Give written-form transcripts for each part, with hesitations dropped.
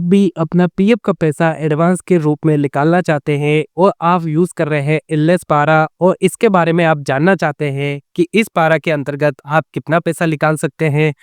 भी अपना पीएफ का पैसा एडवांस के रूप में निकालना चाहते हैं और आप यूज कर रहे हैं इलनेस पारा और इसके बारे में आप जानना चाहते हैं कि इस पारा के अंतर्गत आप कितना पैसा निकाल सकते हैं,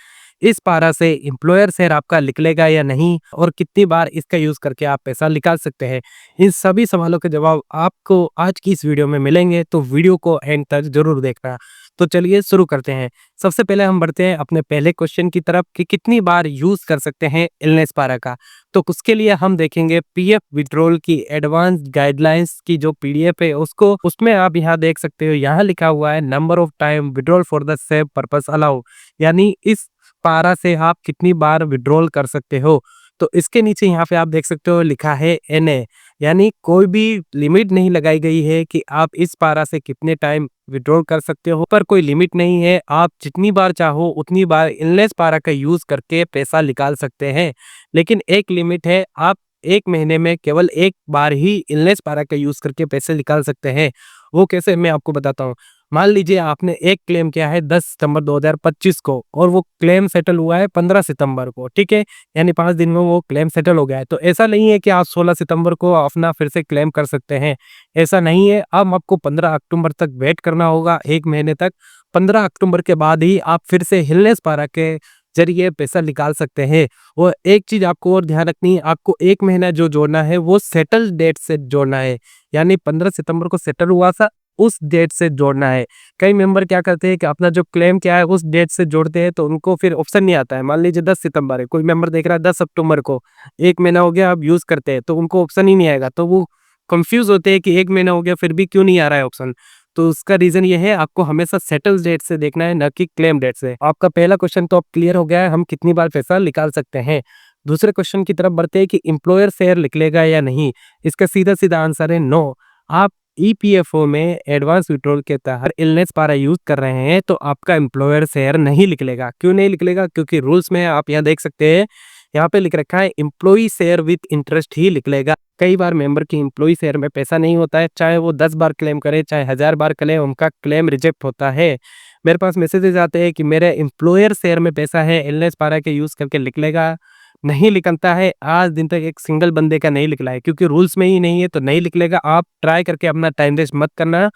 इस पारा से एम्प्लॉयर शेयर आपका निकलेगा या नहीं और कितनी बार इसका यूज करके आप पैसा निकाल सकते हैं। इन सभी सवालों के जवाब आपको आज की इस वीडियो में मिलेंगे, तो वीडियो को एंड तक जरूर देखना। तो चलिए शुरू करते हैं। सबसे पहले हम बढ़ते हैं अपने पहले क्वेश्चन की तरफ कि कितनी बार यूज कर सकते हैं इलनेस पारा का। तो उसके लिए हम देखेंगे पीएफ विड्रॉल की एडवांस गाइडलाइंस की जो पीडीएफ है उसको, उसमें आप यहाँ देख सकते हो, यहाँ लिखा हुआ है number of time withdrawal for the same purpose allow, यानी इस पारा से आप कितनी बार विड्रॉल कर सकते हो। तो इसके नीचे यहाँ पे आप देख सकते हो लिखा है एनए, यानी कोई भी लिमिट नहीं लगाई गई है कि आप इस पारा से कितने टाइम विड्रॉल कर सकते हो, पर कोई लिमिट नहीं है, आप जितनी बार चाहो उतनी बार इलनेस पारा का यूज करके पैसा निकाल सकते हैं। लेकिन एक लिमिट है, आप एक महीने में केवल एक बार ही इलनेस पारा का यूज करके पैसे निकाल सकते हैं। वो कैसे, मैं आपको बताता हूँ। मान लीजिए आपने एक क्लेम किया है 10 सितंबर 2025 को और वो क्लेम सेटल हुआ है 15 सितंबर को, ठीक है, यानी 5 दिन में वो क्लेम सेटल हो गया है। तो ऐसा नहीं है कि आप 16 सितंबर को अपना फिर से क्लेम कर सकते हैं, ऐसा नहीं है। अब आपको 15 अक्टूबर तक वेट करना होगा, एक महीने तक। 15 अक्टूबर के बाद ही आप फिर से इलनेस पारा के जरिए पैसा निकाल सकते हैं। और एक चीज आपको और ध्यान रखनी है, आपको एक महीना जो जोड़ना है वो सेटल डेट से जोड़ना है, यानी 15 सितंबर को सेटल हुआ था उस डेट से जोड़ना है। कई मेंबर क्या करते हैं कि अपना जो क्लेम क्या है उस डेट से जोड़ते हैं, तो उनको फिर ऑप्शन नहीं आता है। मान लीजिए 10 सितंबर है, कोई मेंबर देख रहा है 10 अक्टूबर को, एक महीना हो गया, अब यूज करते हैं, तो उनको ऑप्शन ही नहीं आएगा, तो वो कंफ्यूज होते हैं कि एक महीना हो गया फिर भी क्यों नहीं आ रहा है ऑप्शन। तो उसका रीजन ये है, आपको हमेशा सेटल डेट से देखना है, न कि क्लेम डेट से। आपका पहला क्वेश्चन तो अब क्लियर हो गया है, हम कितनी बार पैसा निकाल सकते हैं। दूसरे क्वेश्चन की तरफ बढ़ते हैं कि एम्प्लॉयर शेयर निकलेगा या नहीं। इसका सीधा सीधा आंसर है नो। आप ईपीएफओ में एडवांस विड्रॉल के तहत इलनेस पारा यूज कर रहे हैं तो आपका एम्प्लॉयर शेयर नहीं निकलेगा। क्यों नहीं निकलेगा? क्योंकि रूल्स में आप यहाँ देख सकते हैं, यहाँ पे लिख रखा है एम्प्लॉई शेयर विद इंटरेस्ट ही निकलेगा। कई बार मेंबर की एम्प्लॉई शेयर में पैसा नहीं होता है, चाहे वो 10 बार क्लेम करे, चाहे 1000 बार क्लेम, उनका क्लेम रिजेक्ट होता है। मेरे पास मैसेजेस आते हैं कि मेरे एम्प्लॉयर शेयर में पैसा है, इलनेस पारा के यूज करके निकलेगा, नहीं निकलता है। आज दिन तक एक सिंगल बंदे का नहीं निकला है, क्योंकि रूल्स में ही नहीं है, तो नहीं निकलेगा। आप ट्राई करके अपना टाइम वेस्ट मत करना।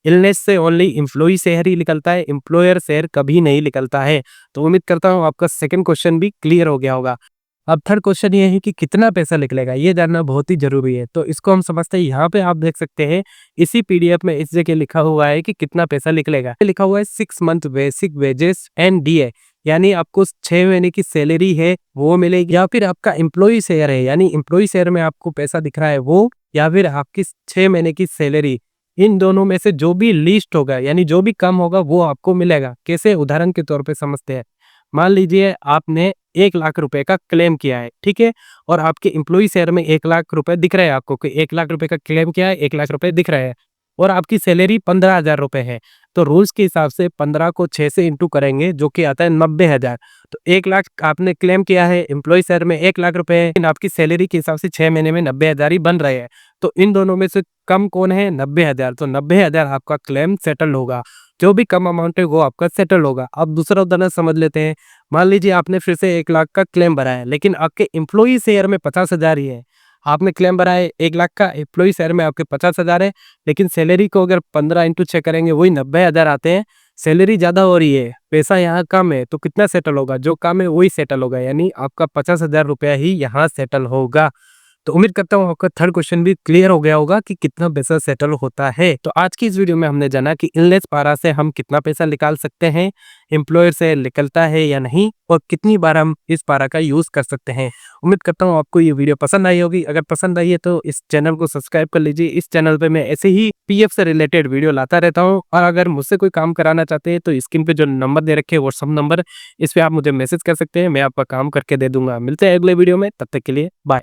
इलनेस से ओनली एम्प्लॉई शेयर ही निकलता है, एम्प्लॉयर शेयर कभी नहीं निकलता है। तो उम्मीद करता हूँ आपका सेकंड क्वेश्चन भी क्लियर हो गया होगा। अब थर्ड क्वेश्चन ये है कि कितना पैसा निकलेगा, ये जानना बहुत ही जरूरी है। तो इसको हम समझते हैं। यहाँ पे आप देख सकते हैं इसी पीडीएफ में इस जगह लिखा हुआ है कि कितना पैसा निकलेगा। लिखा हुआ है 6 month basic wages and DA, यानी आपको 6 महीने की सैलरी है वो मिलेगी, या फिर आपका एम्प्लॉई शेयर है, यानी एम्प्लॉई शेयर में आपको पैसा दिख रहा है वो, या फिर आपकी 6 महीने की सैलरी। इन दोनों में से जो भी लिस्ट होगा, यानी जो भी कम होगा वो आपको मिलेगा। कैसे, उदाहरण के तौर पे समझते हैं। मान लीजिए आपने 1 लाख रुपए का क्लेम किया है, ठीक है, और आपके एम्प्लॉई शेयर में 1 लाख रुपए दिख रहे हैं आपको, कि 1 लाख रुपए का क्लेम किया है, 1 लाख रुपए दिख रहे हैं, और आपकी सैलरी 15,000 रुपए है। तो रूल्स के हिसाब से 15 को 6 से इंटू करेंगे, जो कि आता है 90,000। तो 1 लाख आपने क्लेम किया है, एम्प्लॉय शेयर में 1 लाख रुपए है, लेकिन आपकी सैलरी के हिसाब से 6 महीने में 90,000 ही बन रहे हैं। तो इन दोनों में से कम कौन है? 90,000। तो 90,000 आपका क्लेम सेटल होगा, जो भी कम अमाउंट है वो आपका सेटल होगा। अब दूसरा उदाहरण समझ लेते हैं। मान लीजिए आपने फिर से 1 लाख का क्लेम भरा है, लेकिन आपके एम्प्लॉई शेयर में 50,000 ही है। आपने क्लेम भरा है 1 लाख का, एम्प्लॉई शेयर में आपके 50,000 है, लेकिन सैलरी को अगर 15 इंटू 6 करेंगे वही 90,000 आते हैं। सैलरी ज्यादा हो रही है, पैसा यहाँ कम है, तो कितना सेटल होगा? जो कम है वही सेटल होगा, यानी आपका 50,000 रुपया ही यहाँ सेटल होगा। तो उम्मीद करता हूँ आपका थर्ड क्वेश्चन भी क्लियर हो गया होगा कि कितना पैसा सेटल होता है। तो आज की इस वीडियो में हमने जाना कि इलनेस पारा से हम कितना पैसा निकाल सकते हैं, एम्प्लॉयर से निकलता है या नहीं, और कितनी बार हम इस पारा का यूज कर सकते हैं। उम्मीद करता हूँ आपको ये वीडियो पसंद आई होगी। अगर पसंद आई है तो इस चैनल को सब्सक्राइब कर लीजिए। इस चैनल पे मैं ऐसे ही पीएफ से रिलेटेड वीडियो लाता रहता हूँ, और अगर मुझसे कोई काम कराना चाहते हैं तो स्क्रीन पे जो नंबर दे रखे हैं व्हाट्सअप नंबर, इस पे आप मुझे मैसेज कर सकते हैं, मैं आपका काम करके दे दूंगा। मिलते हैं अगले वीडियो में, तब तक के लिए बाय।